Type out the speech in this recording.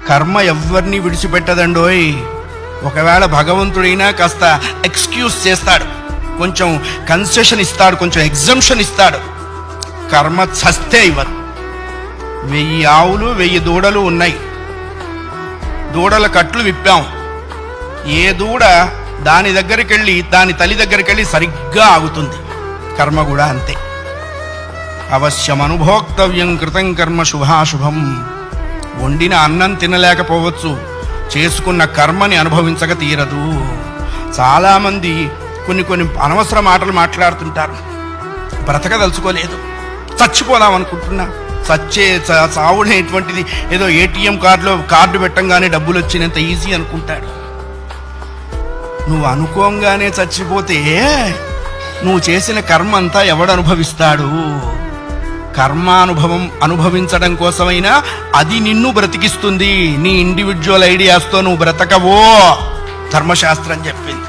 కర్మ ఎవరిని విడిచిపెట్టదండోయ్. ఒకవేళ భగవంతుడైనా కాస్త ఎక్స్క్యూజ్ చేస్తాడు, కొంచెం కన్సెషన్ ఇస్తాడు, కొంచెం ఎగ్జంప్షన్ ఇస్తాడు. కర్మ చస్తే ఇవ్వరు. 1000 ఆవులు 1000 దూడలు ఉన్నాయి. దూడల కట్లు విప్పాం. ఏ దూడ దాని దగ్గరికి వెళ్ళి దాని తల్లి దగ్గరికి వెళ్ళి సరిగ్గా ఆగుతుంది. కర్మ కూడా అంతే. అవశ్యం అనుభోక్తవ్యం కృతం కర్మ శుభాశుభం. వండిన అన్నం తినలేకపోవచ్చు, చేసుకున్న కర్మని అనుభవించక తీరదు. చాలామంది కొన్ని అనవసర మాటలు మాట్లాడుతుంటారు. బ్రతకదలుచుకోలేదు, చచ్చిపోదాం అనుకుంటున్నా. చావునేటువంటిది ఏదో ఏటీఎం కార్డు పెట్టంగానే డబ్బులు వచ్చినంత ఈజీ అనుకుంటాడు. నువ్వు అనుకోంగానే చచ్చిపోతే నువ్వు చేసిన కర్మ అంతా ఎవడు అనుభవిస్తాడు? కర్మానుభవం అనుభవించడం కోసమైనా అది నిన్ను బ్రతికిస్తుంది. నీ ఇండివిజువల్ ఐడియాస్తో నువ్వు బ్రతకవో ధర్మశాస్త్రం చెప్పింది.